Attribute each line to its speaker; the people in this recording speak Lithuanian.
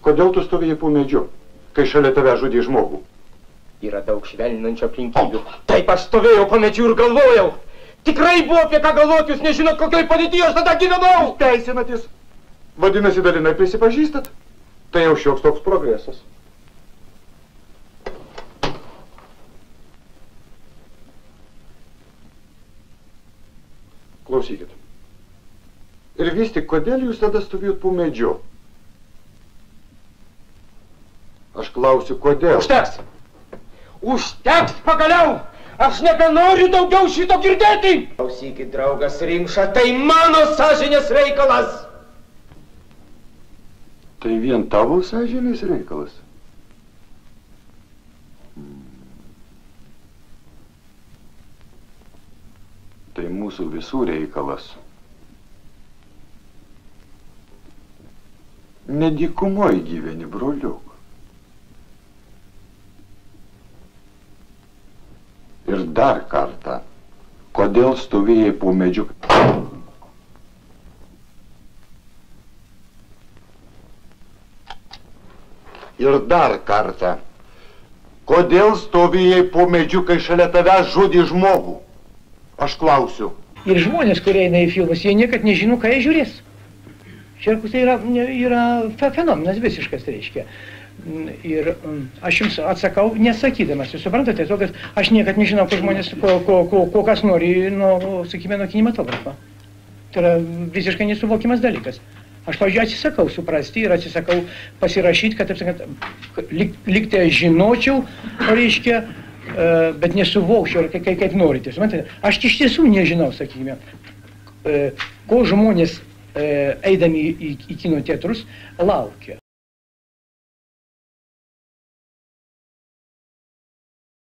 Speaker 1: Kodėl tu stovėjai po medžiu, kai šalia tave žudė žmogų?
Speaker 2: Yra daug švelninančių aplinkybių. Taip aš stovėjau po medžiu ir galvojau. Tikrai buvo apie ką galvoti, jūs nežinot, kokioj padėtyje aš tada gyvenau.
Speaker 1: Teisinatis. Vadinasi, dalinai prisipažįstat. Tai jau šioks toks progresas. Klausykit. Ir vis tik, kodėl jūs tada stovėjot po medžiu? Aš klausiu, kodėl?
Speaker 2: Užteks! Užteks pagaliau! Aš nebenoriu daugiau šito girdėti! Klausykit, draugas Rimša, tai mano sąžinės reikalas!
Speaker 1: Tai vien tavo sąžinės reikalas? Tai mūsų visų reikalas. Ne dykumoj gyveni, broliuk. Ir dar kartą, kodėl stovėjai po medžiu? Ir dar kartą, kodėl stovėjai po medžiu, kai šalia tave žudė žmogų? Aš klausiu.
Speaker 3: Ir žmonės, kurie eina į filmus, jie niekad nežino, ką jie žiūrės. Šerkus tai yra fenomenas visiškas, reiškia. Ir aš jums atsakau, nesakydamas, jūs suprantate, to, kad aš niekad nežinau, ko žmonės, ko kas nori, sakykime, nuo kinematografo. Tai yra visiškai nesuvokimas dalykas. Aš, pavyzdžiui, atsisakau suprasti ir atsisakau pasirašyti, kad, taip sakant, lyg tai žinočiau, reiškia, bet nesuvokčiau, kaip norite. Aš iš tiesų nežinau, sakykime, ko žmonės eidami į kino teatrus laukia.